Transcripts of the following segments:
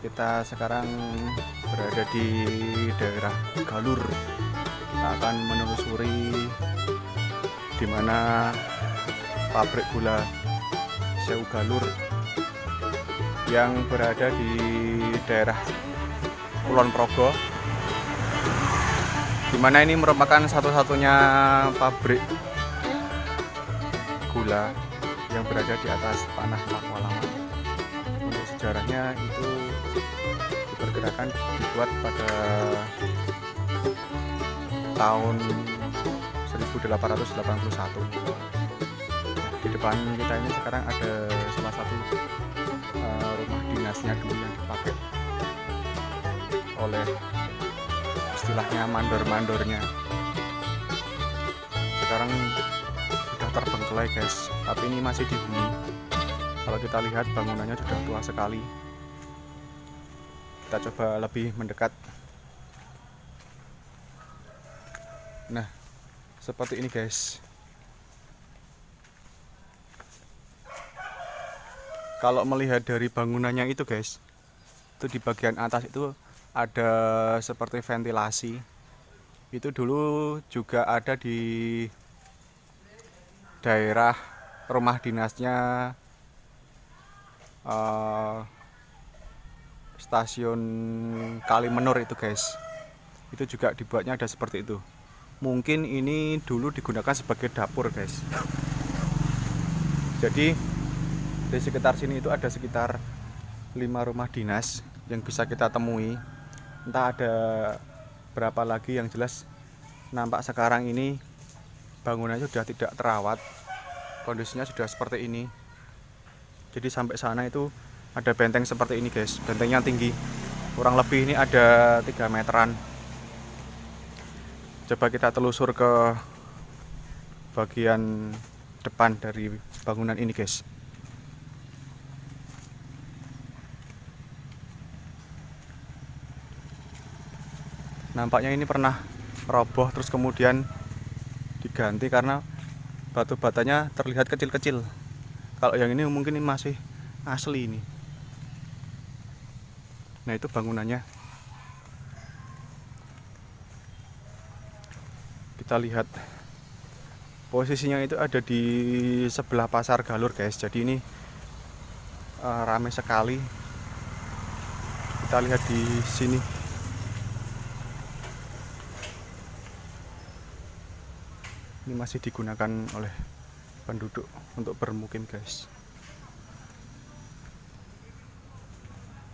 Kita sekarang berada di daerah Galur. Kita akan menelusuri di mana pabrik gula Sewu Galur yang berada di daerah Kulon Progo, di mana ini merupakan satu-satunya pabrik gula yang berada di atas tanah Pakualaman. Untuk sejarahnya itu diperkirakan dibuat pada tahun 1881. Di depan kita ini sekarang ada salah satu rumah dinasnya dulu yang dipakai oleh istilahnya mandor-mandornya. Sekarang sudah terbengkelai guys, tapi ini masih dihuni. Kalau kita lihat bangunannya sudah tua sekali. Kita coba lebih mendekat. Nah, seperti ini guys. Kalau melihat dari bangunannya itu guys, itu di bagian atas itu ada seperti ventilasi. Itu dulu juga ada di daerah rumah dinasnya stasiun Kalimenur itu guys. Itu juga dibuatnya ada seperti itu. Mungkin ini dulu digunakan sebagai dapur guys. Jadi di sekitar sini itu ada sekitar 5 rumah dinas yang bisa kita temui. Entah ada berapa lagi, yang jelas nampak sekarang ini bangunannya sudah tidak terawat. Kondisinya sudah seperti ini. Jadi sampai sana itu ada benteng seperti ini guys. Bentengnya tinggi, kurang lebih ini ada 3 meteran. Coba kita telusur ke bagian depan dari bangunan ini guys. Nampaknya ini pernah roboh terus kemudian diganti karena batu batanya terlihat kecil-kecil. Kalau yang ini mungkin ini masih asli ini. Nah, itu bangunannya. Kita lihat posisinya itu ada di sebelah pasar Galur guys. Jadi ini ramai sekali. Kita lihat di sini. Ini masih digunakan oleh penduduk untuk bermukim guys.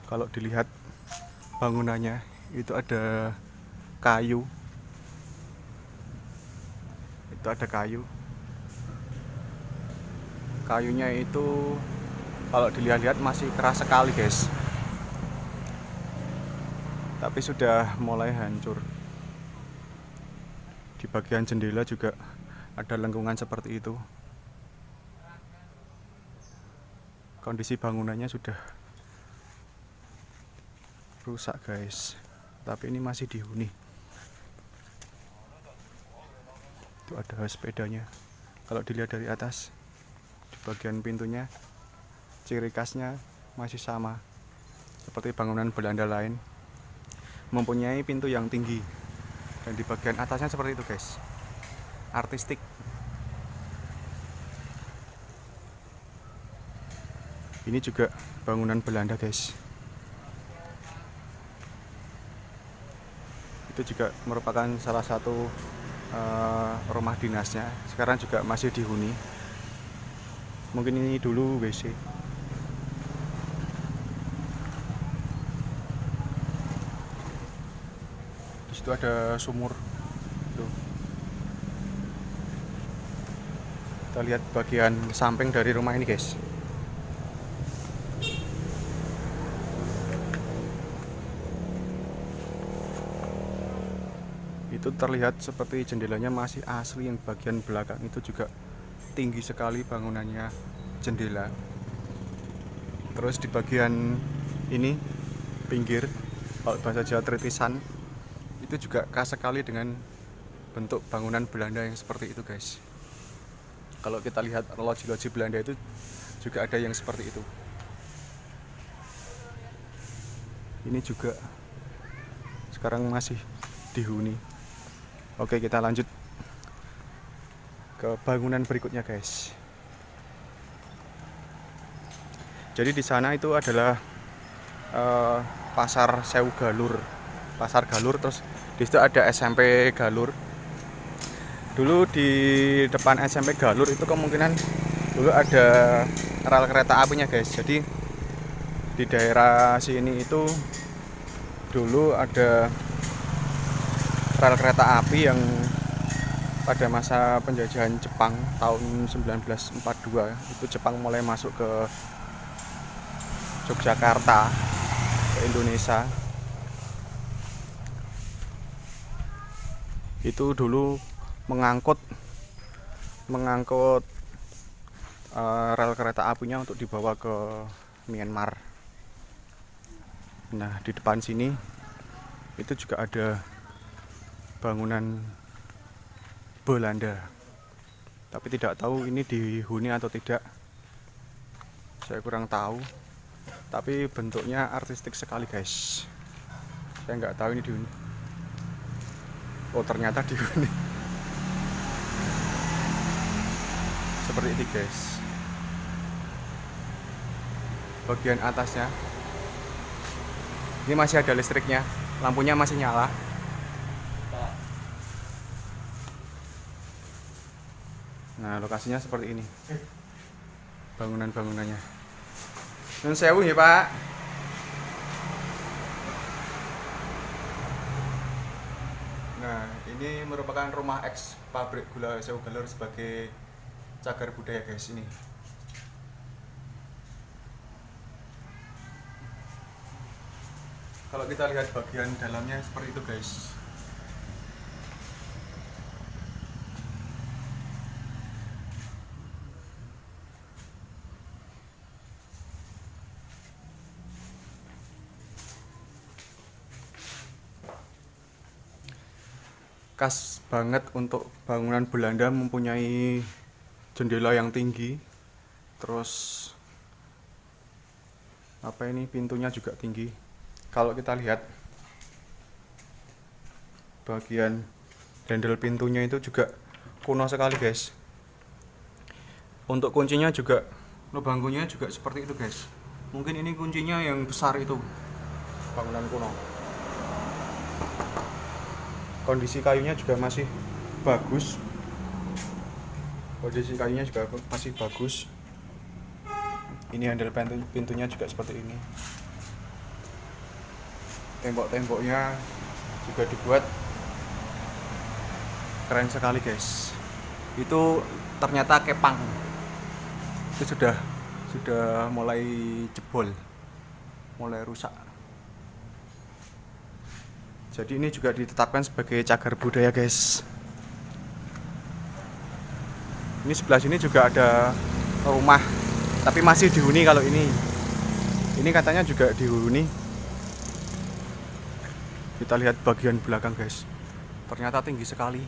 Kalau dilihat bangunannya itu ada kayu. Itu ada kayu. Kayunya itu kalau dilihat-lihat masih keras sekali guys. Tapi sudah mulai hancur. Di bagian jendela juga ada lengkungan seperti itu. Kondisi bangunannya sudah rusak guys, tapi ini masih dihuni. Itu ada sepedanya. Kalau dilihat dari atas, di bagian pintunya, ciri khasnya masih sama seperti bangunan Belanda lain, mempunyai pintu yang tinggi. Dan di bagian atasnya seperti itu guys, artistik. Ini juga bangunan Belanda guys. Itu juga merupakan salah satu rumah dinasnya. Sekarang juga masih dihuni. Mungkin ini dulu WC. Di situ ada sumur. Tuh. Kita lihat bagian samping dari rumah ini guys. Itu terlihat seperti jendelanya masih asli. Yang bagian belakang itu juga tinggi sekali bangunannya, jendela. Terus di bagian ini pinggir, kalau bahasa Jawa tritisan, itu juga khas sekali dengan bentuk bangunan Belanda yang seperti itu guys. Kalau kita lihat loji-loji Belanda itu juga ada yang seperti itu. Ini juga sekarang masih dihuni. Oke, kita lanjut ke bangunan berikutnya, guys. Jadi di sana itu adalah pasar Sewu Galur, pasar Galur. Terus di situ ada SMP Galur. Dulu di depan SMP Galur itu kemungkinan dulu ada rel kereta apinya, guys. Jadi di daerah sini itu dulu ada rel kereta api yang pada masa penjajahan Jepang tahun 1942 itu Jepang mulai masuk ke Yogyakarta, ke Indonesia. Itu dulu mengangkut rel kereta apinya untuk dibawa ke Myanmar. Nah, di depan sini itu juga ada bangunan Belanda, tapi tidak tahu ini dihuni atau tidak, saya kurang tahu. Tapi bentuknya artistik sekali, guys. Saya nggak tahu ini dihuni. Oh, ternyata dihuni. Seperti ini, guys. Bagian atasnya ini masih ada listriknya, lampunya masih nyala. Nah, lokasinya seperti ini. Bangunan-bangunannya. Nun sewu ya, Pak. Nah, ini merupakan rumah eks pabrik gula Sewu Galur sebagai cagar budaya, guys. Ini. Kalau kita lihat bagian dalamnya seperti itu, guys. Khas banget untuk bangunan Belanda, mempunyai jendela yang tinggi. Terus apa ini, pintunya juga tinggi. Kalau kita lihat bagian handle pintunya itu juga kuno sekali, guys. Untuk kuncinya juga, lubang kuncinya juga seperti itu, guys. Mungkin ini kuncinya yang besar itu, bangunan kuno. Kondisi kayunya juga masih bagus. Kondisi kayunya juga masih bagus. Ini handle pintunya juga seperti ini. Tembok-temboknya juga dibuat keren sekali, guys. Itu ternyata kepang. Itu sudah mulai jebol, mulai rusak. Jadi ini juga ditetapkan sebagai cagar budaya, guys. Ini sebelah sini juga ada rumah, tapi masih dihuni. Kalau ini katanya juga dihuni. Kita lihat bagian belakang, guys. Ternyata tinggi sekali.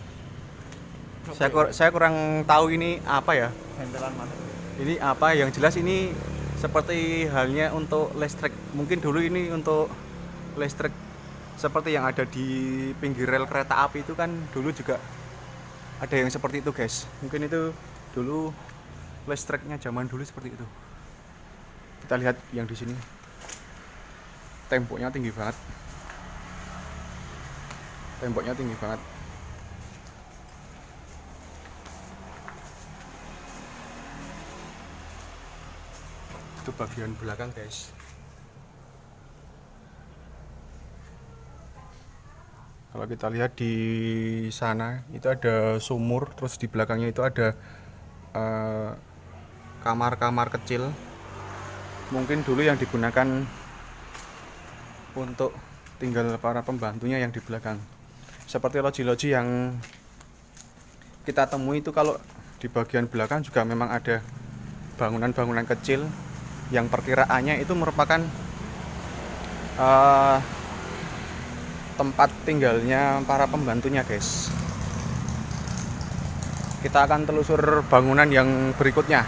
Saya kurang tahu ini apa ya. Ini apa? Yang jelas ini seperti halnya untuk listrik. Mungkin dulu ini untuk listrik, seperti yang ada di pinggir rel kereta api itu kan dulu juga ada yang seperti itu, guys. Mungkin itu dulu listriknya zaman dulu seperti itu. Kita lihat yang di sini. Temboknya tinggi banget. Temboknya tinggi banget. Itu bagian belakang, guys. Kalau kita lihat di sana itu ada sumur, terus di belakangnya itu ada kamar-kamar kecil. Mungkin dulu yang digunakan untuk tinggal para pembantunya yang di belakang. Seperti loji-loji yang kita temui itu, kalau di bagian belakang juga memang ada bangunan-bangunan kecil yang perkiraannya itu merupakan tempat tinggalnya para pembantunya, guys. Kita akan telusur bangunan yang berikutnya.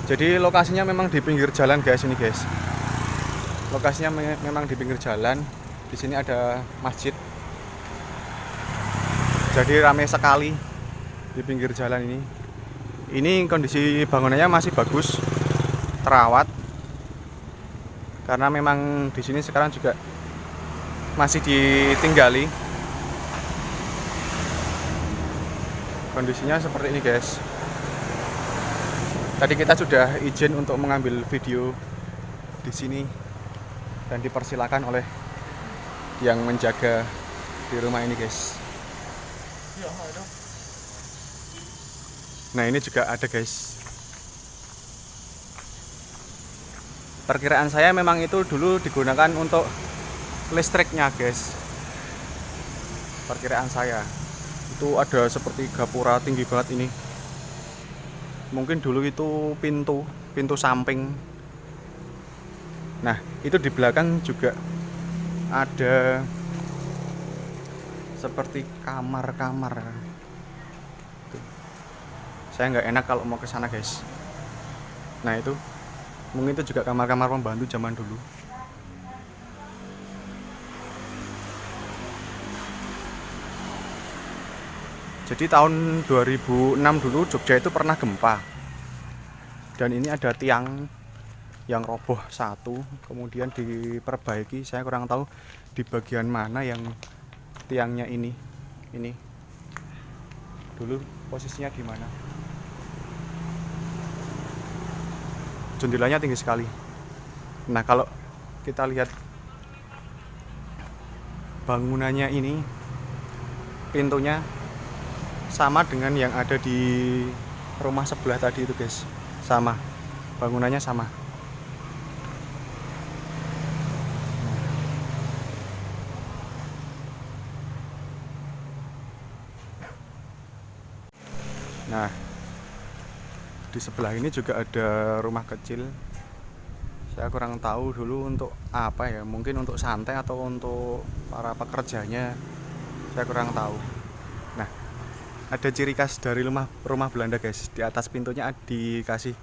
Jadi lokasinya memang di pinggir jalan guys, ini guys. Lokasinya memang di pinggir jalan. Di sini ada masjid. Jadi ramai sekali di pinggir jalan ini. Ini kondisi bangunannya masih bagus, terawat. Karena memang di sini sekarang juga masih ditinggali. Kondisinya seperti ini guys. Tadi kita sudah izin untuk mengambil video di sini dan dipersilakan oleh yang menjaga di rumah ini guys. Nah, ini juga ada guys. Perkiraan saya memang itu dulu digunakan untuk listriknya guys. Perkiraan saya itu ada seperti gapura tinggi banget ini. Mungkin dulu itu pintu samping. Nah, itu di belakang juga ada seperti kamar-kamar. Saya nggak enak kalau mau ke sana guys. Nah, itu mungkin itu juga kamar-kamar pembantu zaman dulu. Jadi tahun 2006 dulu Jogja itu pernah gempa. Dan ini ada tiang yang roboh satu, kemudian diperbaiki. Saya kurang tahu di bagian mana yang tiangnya ini. Ini dulu posisinya di mana. Jendelanya tinggi sekali. Nah, kalau kita lihat bangunannya ini, pintunya sama dengan yang ada di rumah sebelah tadi itu guys. Sama, bangunannya sama. Nah, di sebelah ini juga ada rumah kecil. Saya kurang tahu dulu untuk apa ya, mungkin untuk santai atau untuk para pekerjanya, saya kurang tahu. Nah, ada ciri khas dari rumah Belanda guys. Di atas pintunya dikasih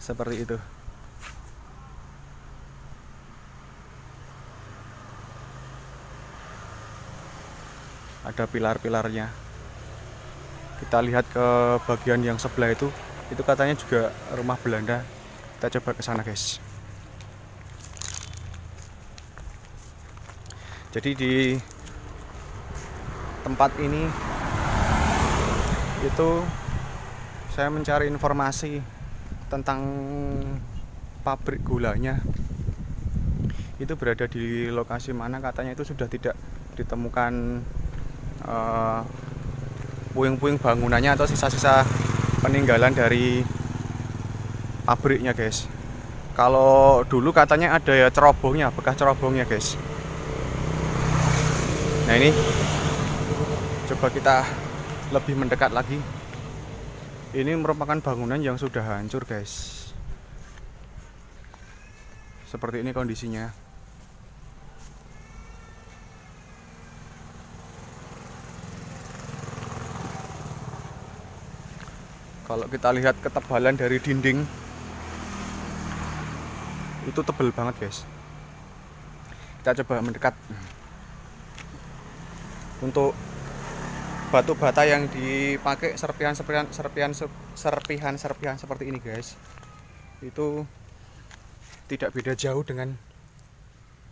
seperti itu. Ada pilar-pilarnya. Kita lihat ke bagian yang sebelah itu katanya juga rumah Belanda. Kita coba ke sana guys. Jadi di tempat ini itu saya mencari informasi tentang pabrik gulanya. Itu berada di lokasi mana, katanya itu sudah tidak ditemukan puing-puing bangunannya atau sisa-sisa peninggalan dari pabriknya guys. Kalau dulu katanya ada ya cerobongnya, bekas cerobongnya guys. Nah, ini coba kita lebih mendekat lagi. Ini merupakan bangunan yang sudah hancur guys. Seperti ini kondisinya. Kalau kita lihat ketebalan dari dinding, itu tebal banget guys. Kita coba mendekat. Untuk batu bata yang dipakai serpihan seperti ini guys, itu tidak beda jauh dengan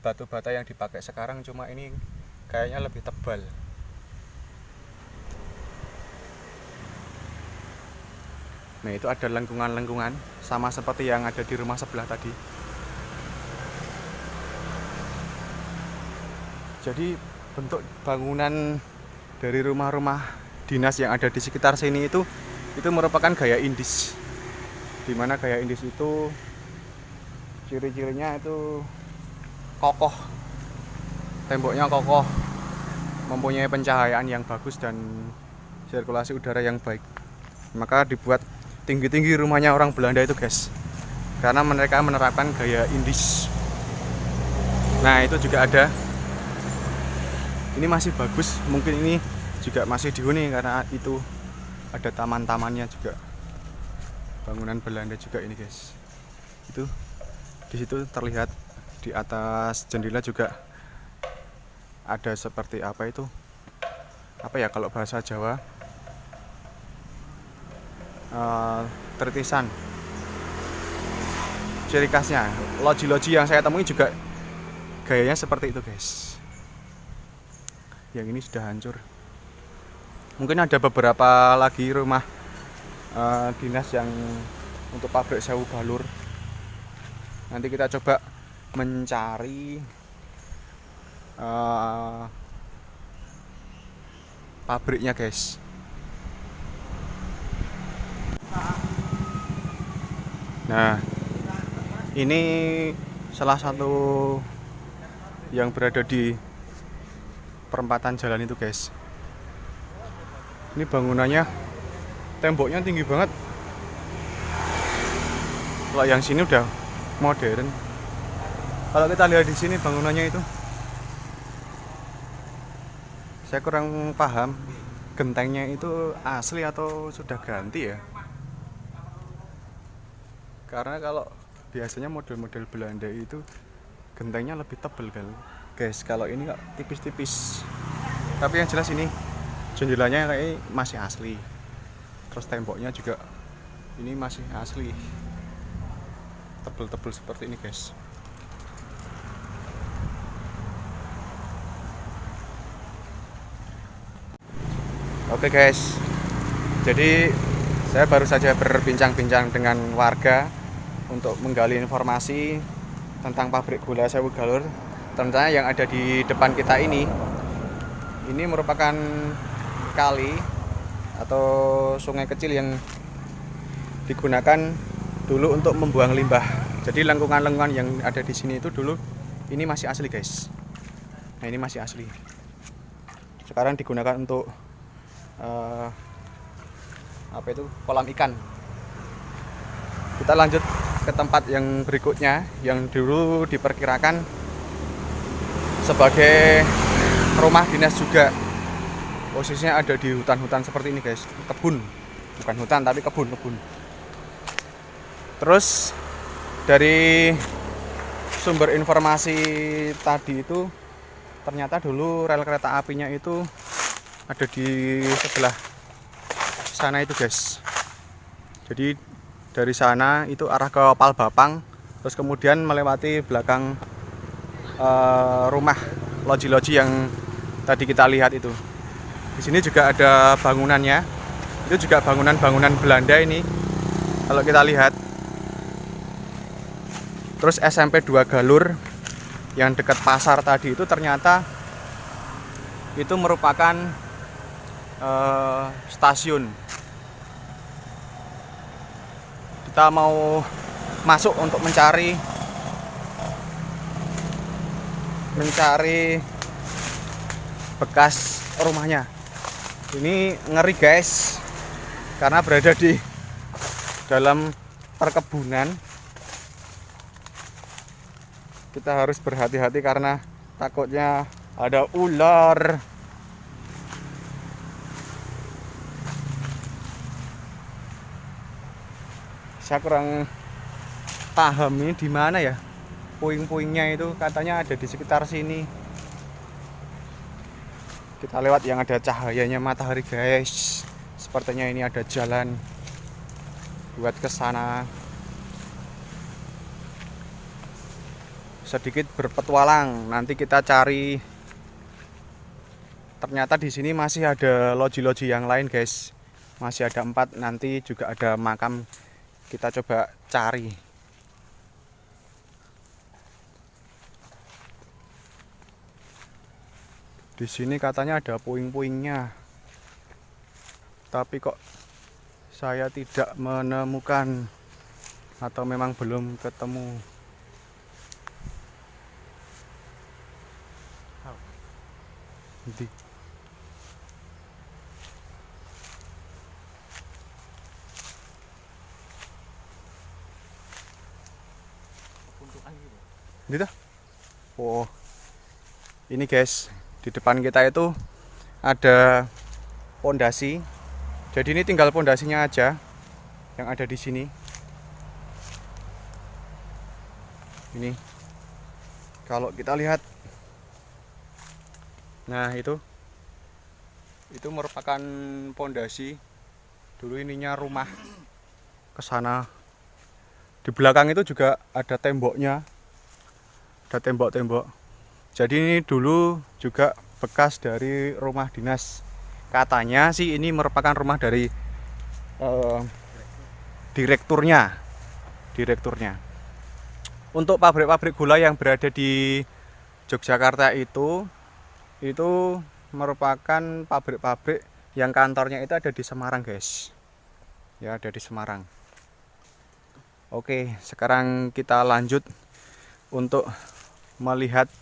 batu bata yang dipakai sekarang, cuma ini kayaknya lebih tebal. Nah, itu ada lengkungan-lengkungan sama seperti yang ada di rumah sebelah tadi. Jadi bentuk bangunan dari rumah-rumah dinas yang ada di sekitar sini itu merupakan gaya Indis. Dimana gaya Indis itu ciri-cirinya itu kokoh, temboknya kokoh, mempunyai pencahayaan yang bagus dan sirkulasi udara yang baik. Maka dibuat tinggi-tinggi rumahnya orang Belanda itu guys, karena mereka menerapkan gaya Indis. Nah, itu juga ada. Ini masih bagus, mungkin ini juga masih dihuni karena itu ada taman-tamannya juga. bangunan Belanda juga ini guys. Itu di situ terlihat di atas jendela juga ada seperti apa itu, apa ya kalau bahasa Jawa, tertisan. Ciri khasnya loji-loji yang saya temui juga gayanya seperti itu guys. Yang ini sudah hancur. Mungkin ada beberapa lagi rumah dinas yang untuk pabrik sewu galur. Nanti kita coba mencari pabriknya guys. Nah, ini salah satu yang berada di perempatan jalan itu guys. Ini bangunannya, temboknya tinggi banget. Kalau yang sini udah modern. Kalau kita lihat di sini bangunannya itu, saya kurang paham gentengnya itu asli atau sudah ganti ya. Karena kalau biasanya model-model Belanda itu gentengnya lebih tebal kan guys. Kalau ini kok tipis-tipis. Tapi yang jelas ini jendelanya kayak masih asli. Terus temboknya juga ini masih asli. Tebel-tebel seperti ini guys. Oke guys, jadi saya baru saja berbincang-bincang dengan warga untuk menggali informasi tentang pabrik gula sewu galur. Ternyata yang ada di depan kita ini merupakan kali atau sungai kecil yang digunakan dulu untuk membuang limbah. Jadi lengkungan-lengkungan yang ada di sini itu dulu ini masih asli guys. Nah ini masih asli. Sekarang digunakan untuk apa itu, kolam ikan. Kita lanjut ke tempat yang berikutnya yang dulu diperkirakan sebagai rumah dinas juga. Posisinya ada di hutan-hutan seperti ini guys, kebun, bukan hutan tapi kebun. Terus dari sumber informasi tadi itu ternyata dulu rel kereta apinya itu ada di sebelah sana itu guys. Jadi dari sana itu arah ke Palbapang, terus kemudian melewati belakang rumah loji-loji yang tadi kita lihat itu. Di sini juga ada bangunannya. Itu juga bangunan-bangunan Belanda ini. Kalau kita lihat. Terus SMP 2 Galur yang dekat pasar tadi itu ternyata itu merupakan stasiun. Kita mau masuk untuk mencari bekas rumahnya. Ini ngeri guys, karena berada di dalam perkebunan. Kita harus berhati-hati karena takutnya ada ular. Saya kurang paham ini di mana ya. Puing-puingnya itu katanya ada di sekitar sini. Kita lewat yang ada cahayanya matahari guys. Sepertinya ini ada jalan buat ke sana. Sedikit berpetualang, nanti kita cari. Ternyata di sini masih ada loji-loji yang lain guys. Masih ada 4, nanti juga ada makam. Kita coba cari. Di sini katanya ada puing-puingnya. Tapi kok saya tidak menemukan, atau memang belum ketemu. Nanti. Ini tuh. Oh. Ini guys, di depan kita itu ada pondasi. Jadi ini tinggal pondasinya aja yang ada di sini. Ini kalau kita lihat, nah itu merupakan pondasi. Dulu ininya rumah. Ke sana di belakang itu juga ada temboknya, ada tembok-tembok. Jadi ini dulu juga bekas dari rumah dinas. Katanya sih ini merupakan rumah dari direkturnya. Untuk pabrik-pabrik gula yang berada di Yogyakarta itu merupakan pabrik-pabrik yang kantornya itu ada di Semarang, guys. Ya, ada di Semarang. Oke, sekarang kita lanjut untuk melihat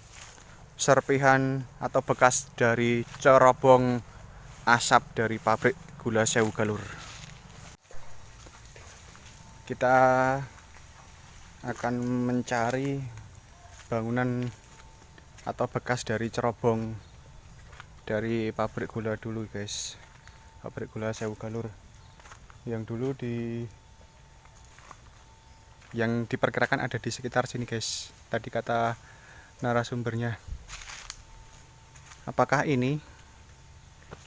serpihan atau bekas dari cerobong asap dari pabrik gula Sewu Galur. Kita akan mencari bangunan atau bekas dari cerobong dari pabrik gula dulu, guys. Pabrik gula Sewu Galur yang dulu yang diperkirakan ada di sekitar sini, guys. Tadi kata narasumbernya. Apakah ini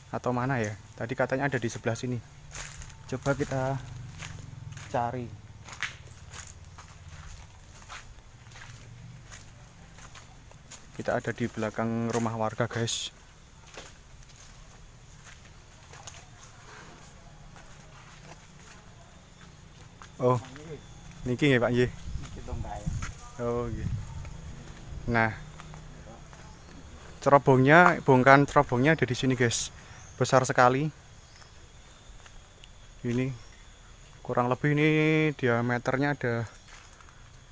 atau mana ya? Tadi katanya ada di sebelah sini. Coba kita cari. Kita ada di belakang rumah warga, guys. Oh, niki ya Pak Nggih. Oh, nggih. Nah, bongkahan cerobongnya ada di sini, guys. Besar sekali. Ini kurang lebih ini diameternya ada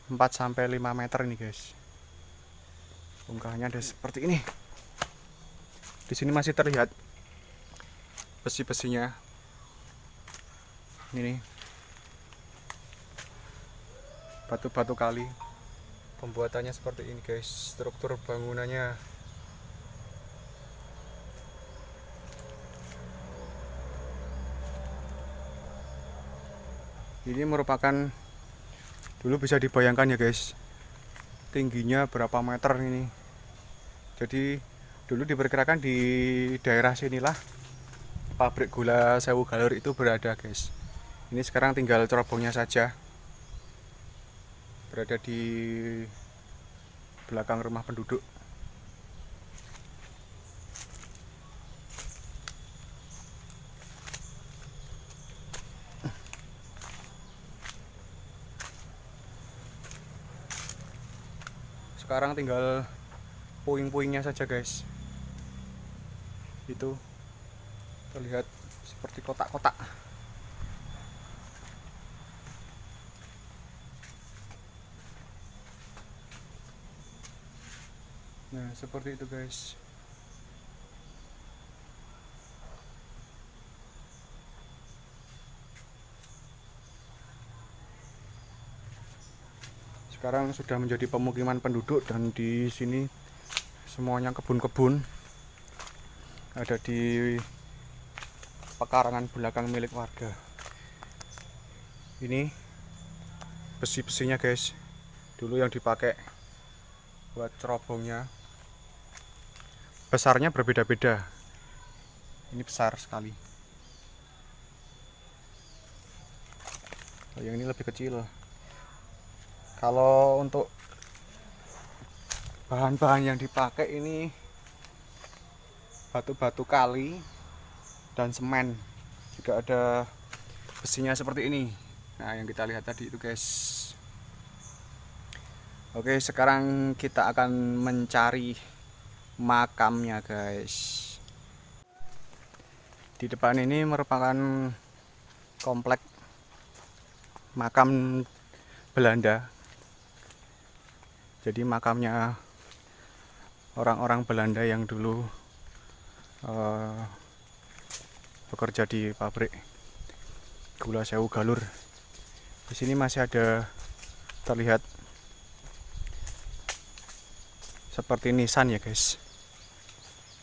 4 sampai 5 meter ini, guys. Bongkahannya ada seperti ini. Di sini masih terlihat besi-besinya. Ini batu-batu kali. Pembuatannya seperti ini, guys. Struktur bangunannya. Ini merupakan, dulu bisa dibayangkan ya, guys, tingginya berapa meter ini. Jadi dulu diperkirakan di daerah sinilah pabrik gula Sewu Galur itu berada, guys. Ini sekarang tinggal cerobongnya saja, berada di belakang rumah penduduk. Sekarang tinggal puing-puingnya saja, guys. Itu terlihat seperti kotak-kotak. Nah, seperti itu, guys. Sekarang sudah menjadi pemukiman penduduk dan di sini semuanya kebun-kebun. Ada di pekarangan belakang milik warga. Ini besi-besinya, guys. Dulu yang dipakai buat cerobongnya. Besarnya berbeda-beda. Ini besar sekali. Oh, yang ini lebih kecil. Kalau untuk bahan-bahan yang dipakai ini batu-batu kali dan semen. Juga ada besinya seperti ini. Nah, yang kita lihat tadi itu, guys. Oke, sekarang kita akan mencari makamnya, guys. Di depan ini merupakan komplek makam Belanda. Jadi makamnya orang-orang Belanda yang dulu bekerja di pabrik gula Sewu Galur. Di sini masih ada terlihat seperti nisan ya, guys.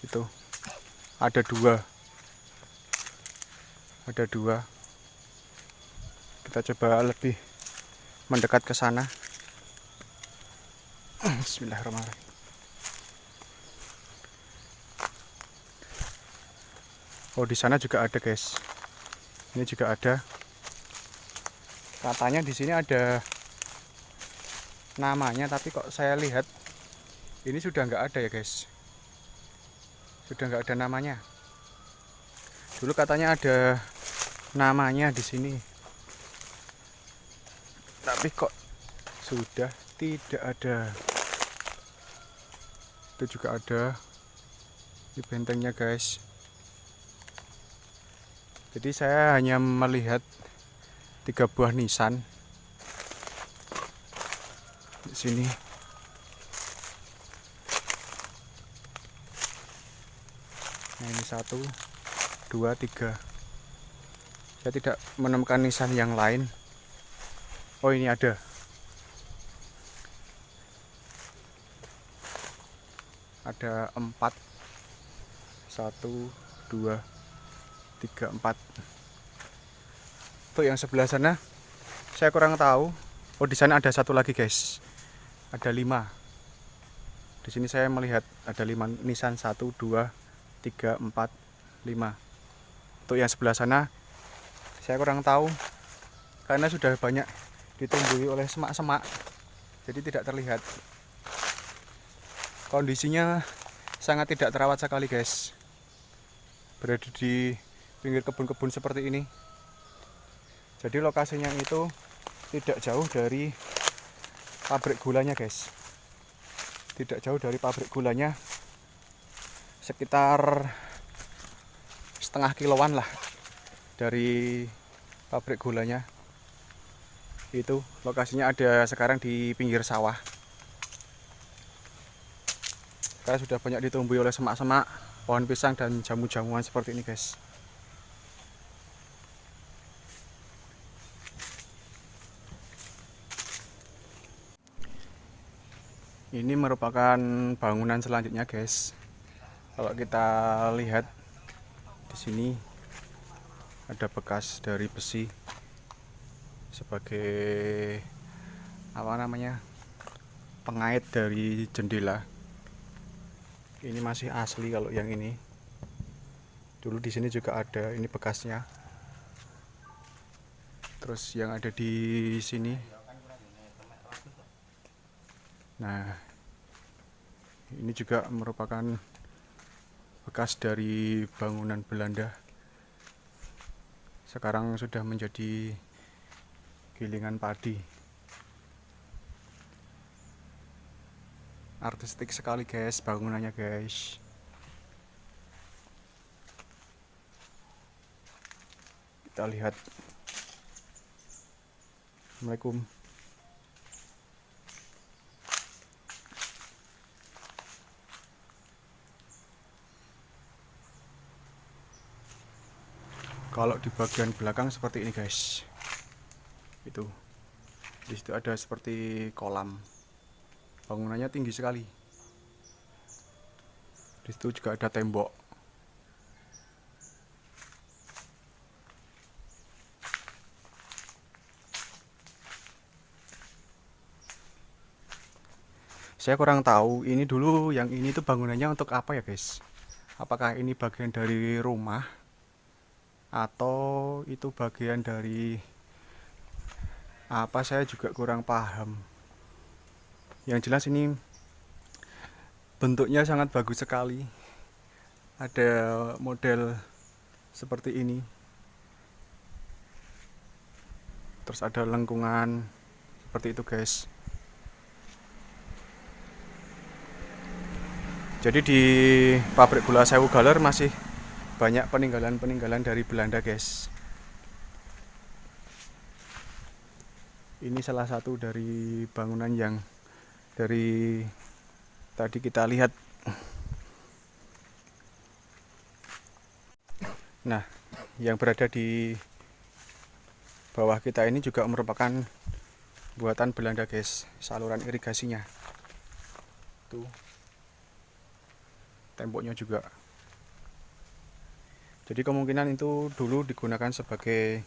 Itu ada dua. Kita coba lebih mendekat ke sana. Bismillahirrahmanirrahim. Oh, di sana juga ada, guys. Ini juga ada. Katanya di sini ada namanya, tapi kok saya lihat ini sudah nggak ada ya, guys. Sudah nggak ada namanya. Dulu katanya ada namanya di sini, tapi kok sudah tidak ada. Itu juga ada. Di bentengnya, guys. Jadi saya hanya melihat 3 buah nisan di sini. Nah, ini 1, 2, 3. Saya tidak menemukan nisan yang lain. Oh, ini ada. Ada 4. 1, 2, 3, 4. Untuk yang sebelah sana saya kurang tahu. Oh, di sana ada satu lagi, guys. Ada 5. Di sini saya melihat ada 5 nisan. 1, 2, 3, 4, 5. Untuk yang sebelah sana saya kurang tahu karena sudah banyak ditumbuhi oleh semak-semak, jadi tidak terlihat. Kondisinya sangat tidak terawat sekali, guys. Berada di pinggir kebun-kebun seperti ini. Jadi lokasinya itu tidak jauh dari pabrik gulanya, guys. Tidak jauh dari pabrik gulanya, sekitar setengah kiloan lah dari pabrik gulanya. Itu lokasinya ada sekarang di pinggir sawah. Sekarang sudah banyak ditumbuhi oleh semak-semak, pohon pisang dan jamu-jamuan seperti ini, guys. Ini merupakan bangunan selanjutnya, guys. Kalau kita lihat di sini ada bekas dari besi sebagai apa namanya, pengait dari jendela. Ini masih asli kalau yang ini. Dulu di sini juga ada, ini bekasnya. Terus yang ada di sini. Nah, ini juga merupakan bekas dari bangunan Belanda. Sekarang sudah menjadi gilingan padi. Artistik sekali, guys, bangunannya, guys. Kita lihat. Assalamualaikum. Kalau di bagian belakang seperti ini, guys. Itu. Di situ ada seperti kolam. Bangunannya tinggi sekali. Di situ juga ada tembok. Saya kurang tahu ini dulu yang ini tuh bangunannya untuk apa ya, guys. Apakah ini bagian dari rumah atau itu bagian dari apa, saya juga kurang paham. Yang jelas ini bentuknya sangat bagus sekali. Ada model seperti ini. Terus ada lengkungan seperti itu, guys. Jadi di pabrik gula Sewu Galer masih banyak peninggalan-peninggalan dari Belanda, guys. Ini salah satu dari bangunan yang dari tadi kita lihat. Nah, yang berada di bawah kita ini juga merupakan buatan Belanda, guys. Saluran irigasinya. Tuh. Temboknya juga. Jadi kemungkinan itu dulu digunakan sebagai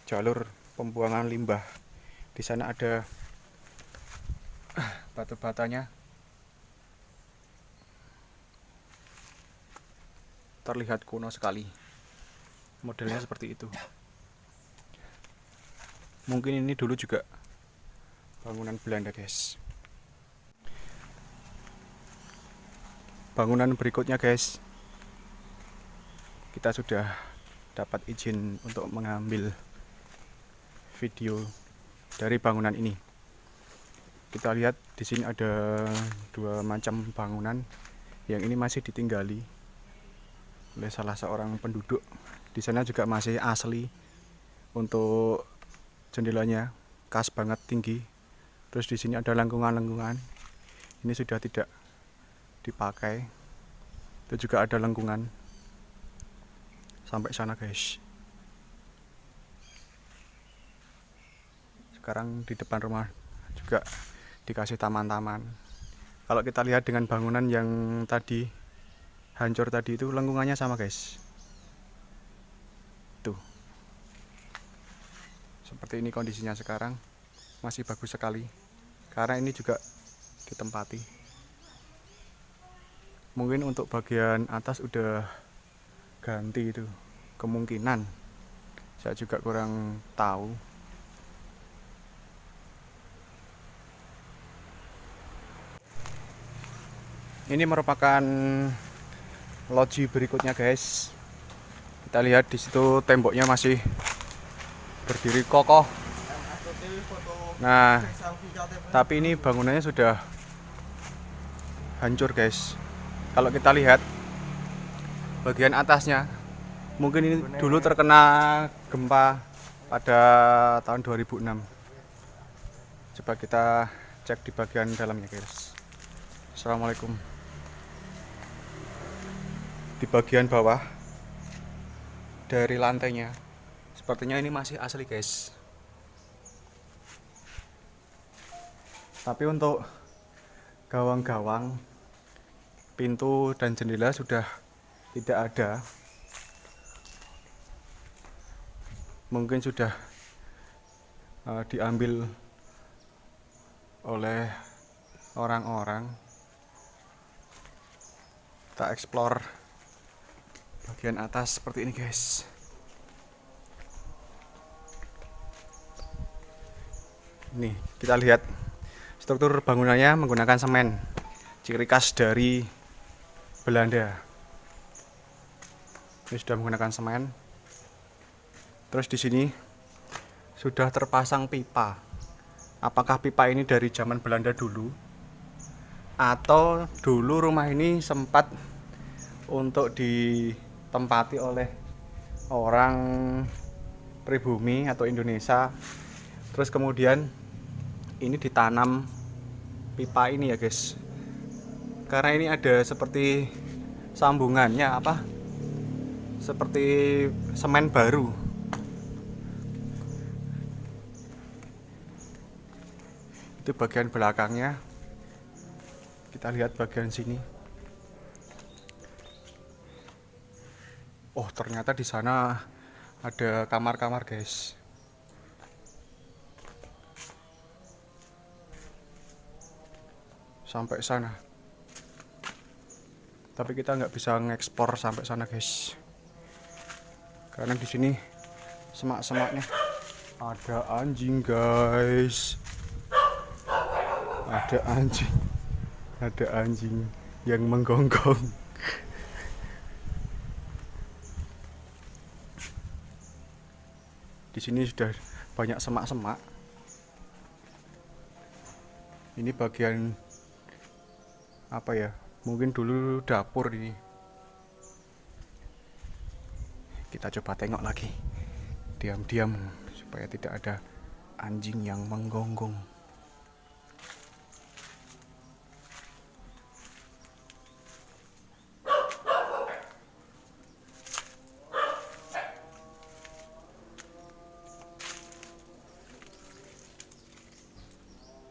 jalur pembuangan limbah. Di sana ada batu batanya terlihat kuno sekali. Modelnya seperti itu. Mungkin ini dulu juga bangunan Belanda, guys. Bangunan berikutnya, guys, kita sudah dapat izin untuk mengambil video dari bangunan ini. Kita lihat di sini ada dua macam bangunan. Yang ini masih ditinggali oleh salah seorang penduduk. Di sana juga masih asli. Untuk jendelanya khas banget, tinggi. Terus di sini ada lengkungan-lengkungan. Ini sudah tidak dipakai. Itu juga ada lengkungan sampai sana, guys. Sekarang di depan rumah juga dikasih taman-taman. Kalau kita lihat dengan bangunan yang tadi hancur tadi itu, lengkungannya sama, guys. Tuh. Seperti ini kondisinya sekarang. Masih bagus sekali. Karena ini juga ditempati. Mungkin untuk bagian atas udah ganti itu. Kemungkinan. Saya juga kurang tahu. Ini merupakan loji berikutnya, guys. Kita lihat di situ temboknya masih berdiri kokoh. Nah, tapi ini bangunannya sudah hancur, guys. Kalau kita lihat bagian atasnya, mungkin ini dulu terkena gempa pada tahun 2006. Coba kita cek di bagian dalamnya, guys. Assalamualaikum. Di bagian bawah dari lantainya, sepertinya ini masih asli, guys. Tapi untuk gawang-gawang, pintu dan jendela sudah tidak ada. Mungkin sudah diambil oleh orang-orang. Kita explore bagian atas seperti ini, guys. Nih, kita lihat struktur bangunannya menggunakan semen, ciri khas dari Belanda. Ini sudah menggunakan semen. Terus di sini sudah terpasang pipa. Apakah pipa ini dari zaman Belanda dulu, atau dulu rumah ini sempat untuk ditempati oleh orang pribumi atau Indonesia, terus kemudian ini ditanam pipa ini, ya, guys. Karena ini ada seperti sambungannya, seperti semen baru. Itu bagian belakangnya. Kita lihat bagian sini. Oh, ternyata di sana ada kamar-kamar, guys. Sampai sana. Tapi kita nggak bisa ngekspor sampai sana, guys. Karena di sini semak-semaknya ada anjing, guys. Ada anjing yang menggonggong. Di sini sudah banyak semak-semak. Ini bagian apa ya? Mungkin dulu dapur ini. Kita coba tengok lagi. Diam-diam supaya tidak ada anjing yang menggonggong.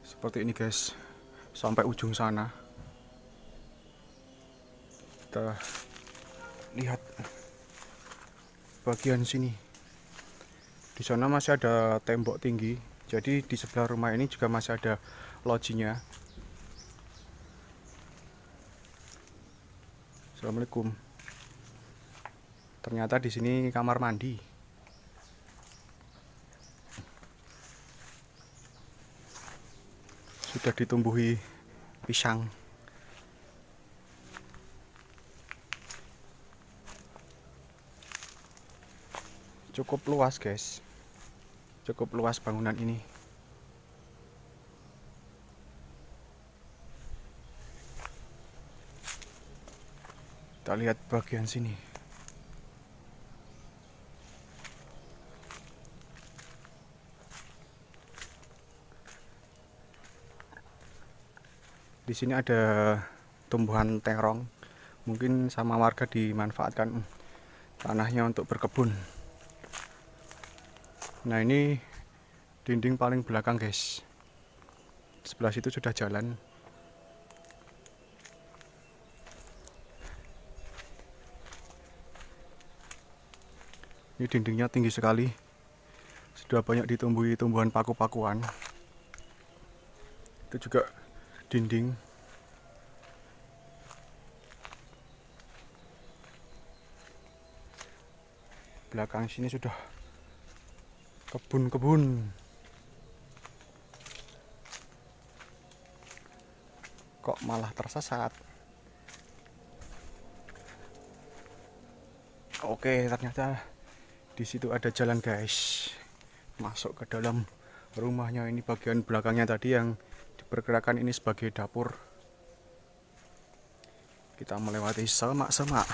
Seperti ini, guys, sampai ujung sana. Kita lihat bagian sini. Di sana masih ada tembok tinggi. Jadi di sebelah rumah ini juga masih ada lojinya. Assalamualaikum. Ternyata di sini kamar mandi. Sudah ditumbuhi pisang. Cukup luas, guys. Cukup luas bangunan ini. Kita lihat bagian sini. Di sini ada tumbuhan terong. Mungkin sama warga dimanfaatkan tanahnya untuk berkebun. Nah, ini dinding paling belakang, guys. Sebelah situ sudah jalan. Ini dindingnya tinggi sekali. Sudah banyak ditumbuhi tumbuhan paku-pakuan. Itu juga dinding. Belakang sini sudah kebun-kebun. Kok malah tersesat? Oke, ternyata di situ ada jalan, guys. Masuk ke dalam rumahnya. Ini bagian belakangnya tadi yang diperkirakan ini sebagai dapur. Kita melewati semak-semak.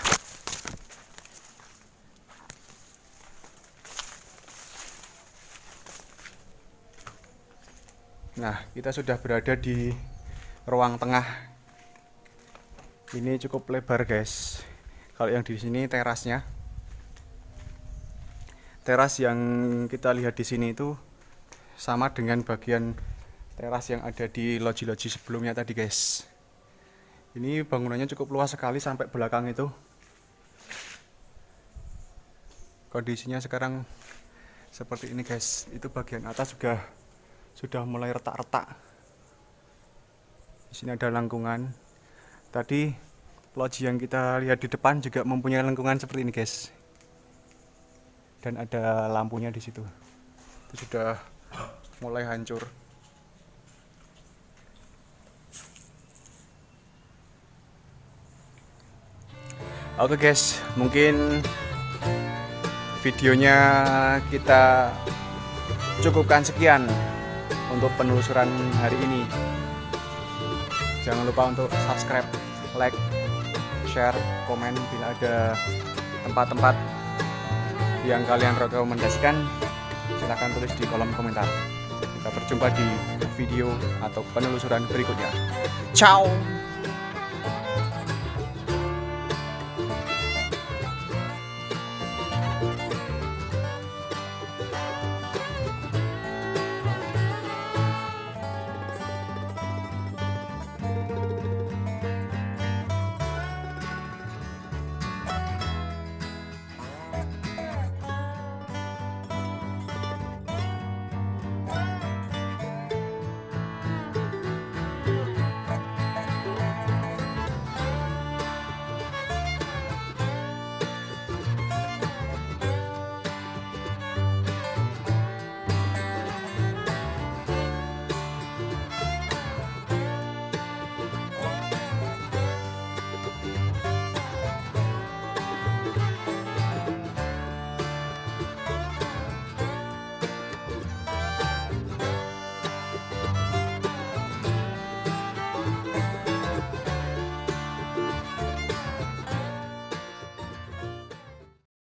Nah, kita sudah berada di ruang tengah. Ini cukup lebar, guys. Kalau yang di sini terasnya. Teras yang kita lihat di sini itu sama dengan bagian teras yang ada di loji-loji sebelumnya tadi, guys. Ini bangunannya cukup luas sekali sampai belakang itu. Kondisinya sekarang seperti ini, guys. Itu bagian atas juga sudah mulai retak-retak. Di sini ada lengkungan. Tadi loji yang kita lihat di depan juga mempunyai lengkungan seperti ini, guys. Dan ada lampunya di situ. Itu sudah mulai hancur. Oke, guys, mungkin videonya kita cukupkan sekian untuk penelusuran hari ini. Jangan lupa untuk subscribe, like, share, komen bila ada tempat-tempat yang kalian rekomendasikan. Silahkan tulis di kolom komentar. Kita berjumpa di video atau penelusuran berikutnya. Ciao.